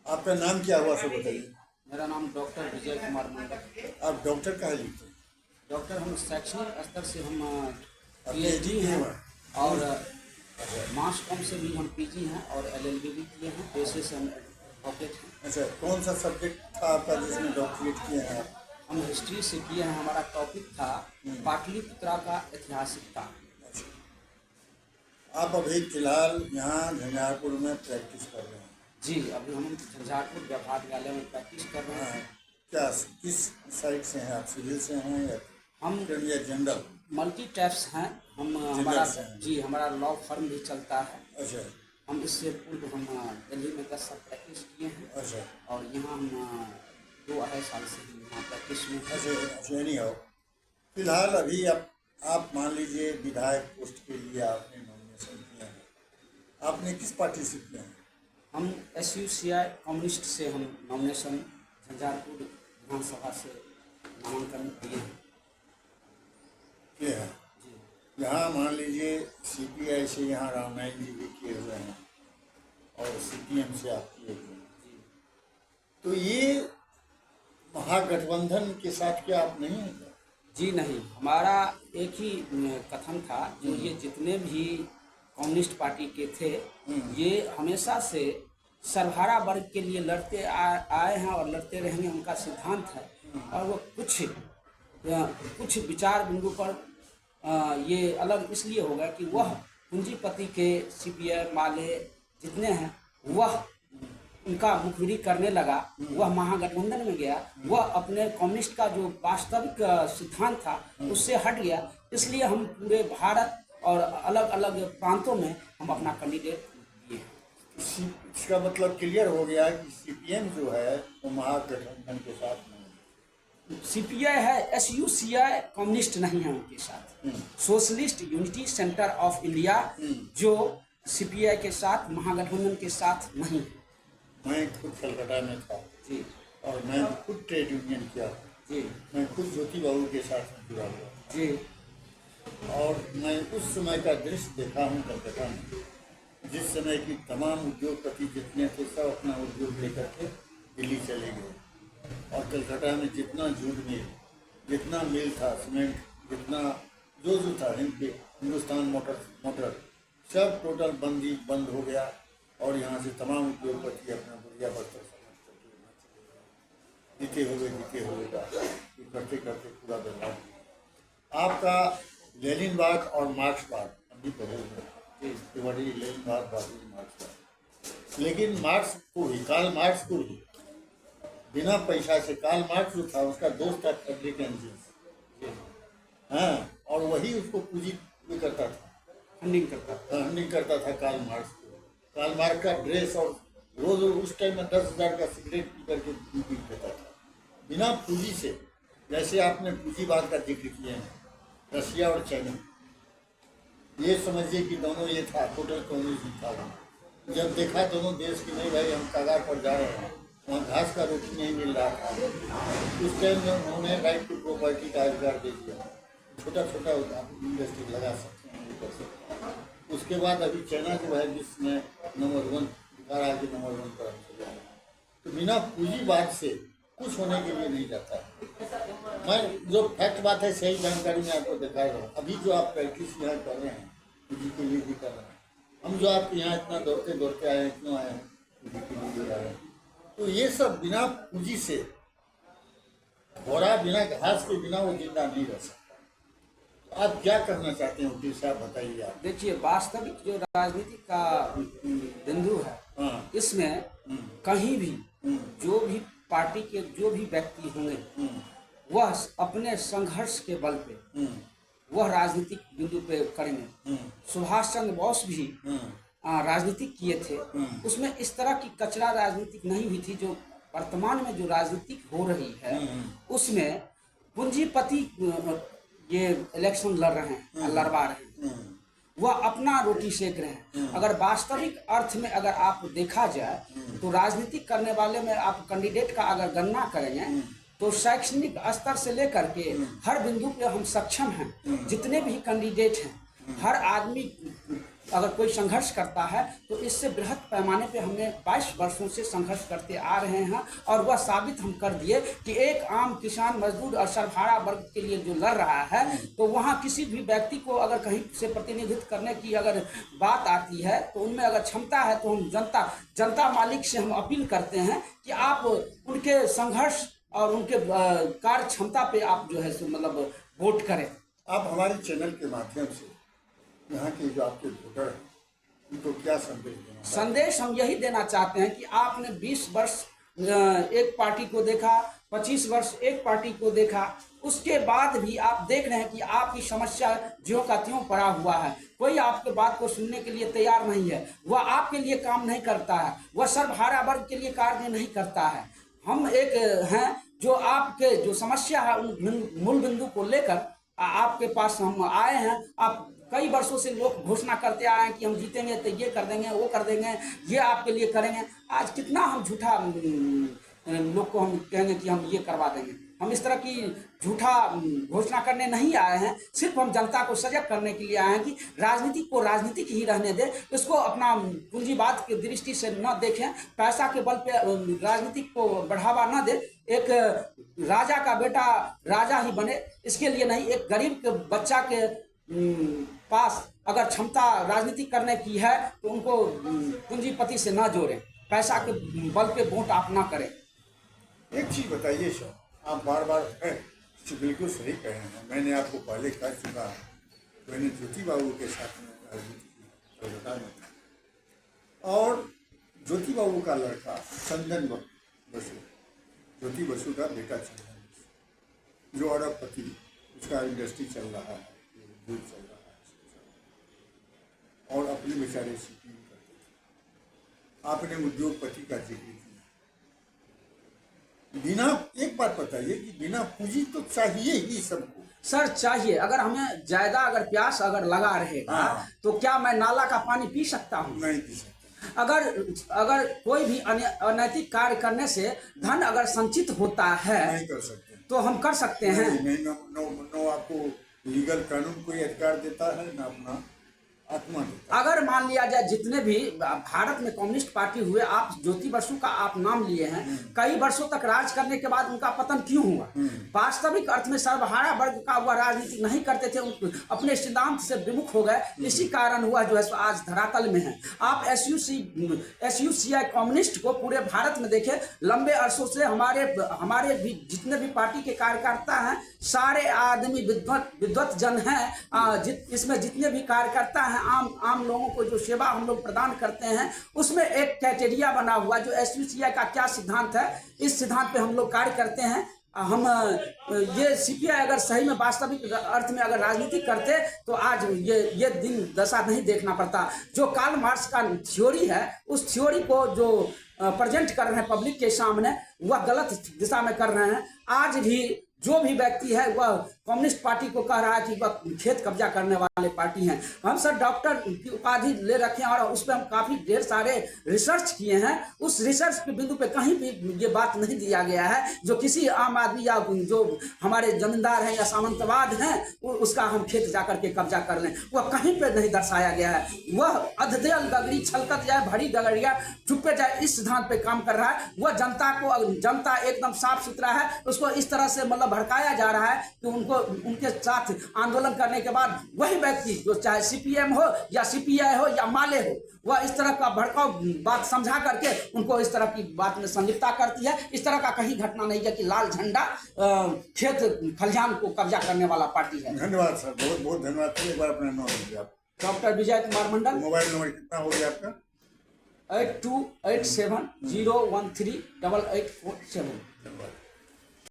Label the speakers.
Speaker 1: आपका नाम क्या हुआ सब बताइए।
Speaker 2: मेरा नाम डॉक्टर विजय कुमार मंडल।
Speaker 1: आप डॉक्टर कहाँ लिखते हैं?
Speaker 2: डॉक्टर हम शैक्षणिक स्तर से हम
Speaker 1: PhD
Speaker 2: पीएचडी
Speaker 1: किए
Speaker 2: हैं
Speaker 1: हुए हैं?
Speaker 2: और मास कॉम से भी हम पीजी हैं और एलएलबी भी किए हैं। पेशे से हम एडवोकेट हैं।
Speaker 1: अच्छा, कौन सा सब्जेक्ट था आपका जिसमें डॉक्टरेट किए हैं आप?
Speaker 2: हम हिस्ट्री से किए हैं। हमारा टॉपिक था पाटलिपुत्रा का ऐतिहासिकता।
Speaker 1: आप अभी फिलहाल यहाँ झंझारपुर में प्रैक्टिस कर रहे हैं?
Speaker 2: जी, अभी हम झंझारपुर व्यवहार विद्यालय में प्रैक्टिस कर रहे
Speaker 1: हाँ,
Speaker 2: हैं।
Speaker 1: क्या किस साइड से हैं आप? सिविल से हैं या
Speaker 2: हम
Speaker 1: या जनरल?
Speaker 2: मल्टी टैप्स हैं हम। हमारा जी हमारा लॉ फर्म भी चलता है।
Speaker 1: अच्छा
Speaker 2: हम इससे पूर्व हम दिल्ली में 10 साल प्रैक्टिस किए हैं
Speaker 1: अच्छा
Speaker 2: और यहाँ हम 2 अढ़ाई साल से हम यहाँ प्रैक्टिस में हैं।
Speaker 1: अच्छा नहीं हो। फिलहाल अभी आप मान लीजिए विधायक पोस्ट के लिए आपने नॉमिनेशन किया है। आपने किस पार्टी से किया है?
Speaker 2: हम SUCI कम्युनिस्ट से हम नॉमिनेशन झंझारपुर विधानसभा से नामांकन दिए हैं।
Speaker 1: किए हैं
Speaker 2: जी
Speaker 1: यहाँ मान लीजिए CPI से यहाँ रामनारायण जी भी किए हुए हैं और CPM से आप किए हुए हैं।
Speaker 2: जी
Speaker 1: तो ये महागठबंधन के साथ क्या आप नहीं हैं?
Speaker 2: जी नहीं, हमारा एक ही कथन था जो ये जितने भी कम्युनिस्ट पार्टी के थे ये हमेशा से सर्वहारा वर्ग के लिए लड़ते आए हैं और लड़ते रहेंगे। उनका सिद्धांत है और वो कुछ विचार बिंदु पर ये अलग इसलिए होगा कि वह पूंजीपति के CPI माले जितने हैं वह उनका मुखबिरी करने लगा, वह महागठबंधन में गया, वह अपने कम्युनिस्ट का जो वास्तविक सिद्धांत था उससे हट गया। इसलिए हम पूरे भारत और अलग अलग प्रांतों में हम अपना कैंडिडेट दिए हैं।
Speaker 1: इसका मतलब क्लियर हो गया कि CPM जो है वो महागठबंधन के साथ नहीं है।
Speaker 2: CPI है, SUCI कम्युनिस्ट नहीं है उनके साथ। Socialist unity centre of India जो CPI के साथ महागठबंधन के साथ नहीं है।
Speaker 1: मैं खुद कलकत्ता में था
Speaker 2: जी
Speaker 1: और मैं खुद ट्रेड यूनियन किया।
Speaker 2: जी
Speaker 1: मैं खुद ज्योति बाबू के साथ जुड़ा हुआ
Speaker 2: जी
Speaker 1: और मैं उस समय का दृश्य देखा हूँ कलकत्ता में, जिस समय की तमाम उद्योगपति जितने थे सब अपना उद्योग लेकर के दिल्ली चले गए और कलकत्ता में जितना जूट मिल, जितना मिल था, सीमेंट जितना जो था हिंदुस्तान मोटर सब टोटल बंद हो गया और यहाँ से तमाम उद्योगपति अपना बुढ़िया बस्तर जीते हुए करते करते पूरा बदलाव। आपका लेनिनवाद और मार्क्सवाद अभी पढ़े हुए बड़ी लेनिनवाद मार्क्सवाद, लेकिन मार्क्स को भी कार्ल मार्क्स को भी बिना पैसा से कार्ल मार्क्स जो था उसका दोस्त था फ्रेडरिक एंजल्स। हाँ, और वही उसको पूंजी करता था, फंडिंग करता था कार्ल मार्क्स को। कार्ल मार्क्स का ड्रेस और रोज उस टाइम में 10,000 का सिगरेट पी करके पी देता था बिना पूंजी से। जैसे आपने पूंजीवाद का जिक्र किया है, रशिया और चाइना, ये समझिए कि दोनों ये था टोटल कम्युनिज्म था। जब देखा दोनों देश की नहीं भाई हम कगार पर जा रहे हैं, वहाँ घास का रोटी नहीं मिल रहा था, उस टाइम में उन्होंने राइट टू प्रॉपर्टी का अधिकार दे दिया। छोटा छोटा इंडस्ट्री लगा सकते हैं, कर सकते हैं। उसके बाद अभी चाइना जो है विश्व में नंबर 1 दिखा रहा है कि नंबर 1 पर चल रहा है। तो बिना पूंजीवाद से कुछ होने के लिए नहीं जाता है। मैं जो फैक्ट बात है सही जानकारी में आपको दिखा रहा हूँ। अभी जो आप प्रैक्टिस यहाँ कर रहे हैं पूंजी के लिए भी कर रहे हैं, हम जो आपके यहाँ इतना दौड़ते आए हैं, क्यों आए हैं? पूंजी के लिए आए हैं। तो ये सब बिना पूंजी से, घोड़ा बिना घास के बिना वो जिंदा नहीं रह सकता। आप क्या करना चाहते हैं वकील साहब, बताइए आप।
Speaker 2: देखिए, वास्तविक जो राजनीति का बिंदु है
Speaker 1: हाँ,
Speaker 2: इसमें कहीं भी जो भी पार्टी के जो भी व्यक्ति होंगे वह अपने संघर्ष के बल पे वह राजनीतिक बिंदु पे करेंगे। सुभाष चंद्र बोस भी राजनीति किए थे, उसमें इस तरह की कचरा राजनीतिक नहीं हुई थी जो वर्तमान में जो राजनीतिक हो रही है। उसमें पूंजीपति ये इलेक्शन लड़वा रहे हैं, वह अपना रोटी सेक रहे हैं। अगर वास्तविक अर्थ में अगर आप देखा जाए तो राजनीति करने वाले में आप कैंडिडेट का अगर गणना करेंगे तो शैक्षणिक स्तर से लेकर के हर बिंदु पे हम सक्षम हैं। जितने भी कैंडिडेट हैं हर आदमी अगर कोई संघर्ष करता है तो इससे बृहद पैमाने पे हमने 22 वर्षों से संघर्ष करते आ रहे हैं और वह साबित हम कर दिए कि एक आम किसान मजदूर और सर्वहारा वर्ग के लिए जो लड़ रहा है, तो वहाँ किसी भी व्यक्ति को अगर कहीं से प्रतिनिधित्व करने की अगर बात आती है तो उनमें अगर क्षमता है तो हम जनता मालिक से हम अपील करते हैं कि आप उनके संघर्ष और उनके कार्य क्षमता पे आप जो है सो मतलब वोट करें।
Speaker 1: आप हमारे चैनल के माध्यम से यहाँ के जो आपके वोटर हैं उनको क्या संदेश देना?
Speaker 2: संदेश हम यही देना चाहते हैं कि आपने 20 वर्ष एक पार्टी को देखा, 25 वर्ष एक पार्टी को देखा, उसके बाद भी आप देख रहे हैं कि आपकी समस्या ज्यों का त्यों पड़ा हुआ है। कोई आपके बात को सुनने के लिए तैयार नहीं है, वह आपके लिए काम नहीं करता है, वह सर्वहारा वर्ग के लिए कार्य नहीं करता है। हम एक हैं जो आपके जो समस्या है उन मूल बिंदु को लेकर आपके पास हम आए हैं। आप कई वर्षों से लोग घोषणा करते आए हैं कि हम जीतेंगे तो ये कर देंगे, वो कर देंगे, ये आपके लिए करेंगे। आज कितना हम झूठा लोग को हम कहेंगे कि हम ये करवा देंगे। हम इस तरह की झूठा घोषणा करने नहीं आए हैं, सिर्फ हम जनता को सजग करने के लिए आए हैं कि राजनीति को राजनीतिक ही रहने दें, इसको अपना पूंजीवाद की दृष्टि से न देखें, पैसा के बल पे राजनीति को बढ़ावा न दें। एक राजा का बेटा राजा ही बने, इसके लिए नहीं, एक गरीब के बच्चा के पास अगर क्षमता राजनीति करने की है तो उनको पूंजीपति से ना जोड़ें, पैसा के बल पे वोट आप ना करें।
Speaker 1: एक चीज़ बताइए सर, आप बार बार बिल्कुल सही कह रहे हैं, मैंने आपको पहले कह चुका, मैंने ज्योति बाबू के साथ में राजनीति की कोलकाता में, और ज्योति बाबू का लड़का चंदन बसु, ज्योति बसु का बेटा चंदन बसु, जो अरबपति, उसका इंडस्ट्री चल रहा है, दूध चल रहा है, और अपने बेचारे सीपीयू करते थे। आपने उद्योगपति का जिक्र किया। बिना, एक बात बताइए कि बिना पूंजी तो चाहिए ही सबको।
Speaker 2: सर चाहिए, अगर हमें ज्यादा अगर प्यास अगर लगा रहेगा तो क्या मैं नाला का पानी पी सकता हूँ?
Speaker 1: नहीं पी सकता।
Speaker 2: अगर कोई भी अनैतिक कार्य करने से धन अगर संचित होता है
Speaker 1: नहीं कर सकते,
Speaker 2: तो हम कर सकते हैं।
Speaker 1: नहीं, नो आपको लीगल कानून कोई अधिकार देता है ना अपना आत्मा देता है।
Speaker 2: अगर मान लिया जाए जितने भी भारत में कम्युनिस्ट पार्टी हुए, आप ज्योति बसु का आप नाम लिए हैं, कई वर्षों तक राज करने के बाद उनका पतन क्यों हुआ? वास्तविक अर्थ में सर्वहारा वर्ग का वह राजनीति नहीं करते थे, अपने सिद्धांत से विमुख हो गए, इसी कारण हुआ जो है आज धरातल में है। आप SUCI कम्युनिस्ट को पूरे भारत में देखें, लंबे अरसों से हमारे भी जितने भी पार्टी के कार्यकर्ता हैं, सारे आदमी विद्वत जन हैं। इसमें जितने भी कार्यकर्ता हैं, आम लोगों को जो सेवा हम लोग प्रदान करते हैं, उसमें एक क्राइटेरिया बना हुआ जो SUCI का क्या सिद्धांत है, इस सिद्धांत पे हम लोग कार्य करते हैं। हम ये CPI अगर सही में वास्तविक अर्थ में अगर राजनीति करते तो आज ये दिन दशा नहीं देखना पड़ता। जो कार्ल मार्क्स का थ्योरी है, उस थ्योरी को जो प्रेजेंट कर रहे हैं पब्लिक के सामने, वह गलत दिशा में कर रहे हैं। आज भी जो भी व्यक्ति है वह कम्युनिस्ट पार्टी को कह रहा है कि वह खेत कब्जा करने वाले पार्टी हैं। हम सर डॉक्टर की उपाधि ले रखे हैं और उस पर हम काफ़ी ढेर सारे रिसर्च किए हैं। उस रिसर्च के बिंदु पे कहीं भी ये बात नहीं दिया गया है जो किसी आम आदमी या जो हमारे जमींदार हैं या सामंतवाद हैं उसका हम खेत जा करके कब्जा कर लें, वह कहीं पर नहीं दर्शाया गया है। वह अधदेल गगड़ी छलकत जाए भरी गगड़िया चुप्पे जाए, इस सिद्धांत पे काम कर रहा है। वह जनता एकदम साफ सुथरा है, उसको इस तरह से मतलब भड़काया जा रहा है कि उनके साथ आंदोलन करने के बाद वही व्यक्ति जो चाहे CPM हो या CPI हो या माले हो, वह इस तरह का भड़काऊ बात समझा करके उनको इस तरह की बात में संलिप्तता करती है। इस तरह का कहीं घटना नहीं है कि लाल झंडा खेत खलिहान को कब्जा करने वाला पार्टी है।
Speaker 1: धन्यवाद सर, बहुत बहुत धन्यवाद। एक बार अपना नाम दीजिए आप।
Speaker 2: Doctor Vijay Kumar Mandal.
Speaker 1: Mobile number कितना हो गया आपका?
Speaker 2: 8287 013 8847।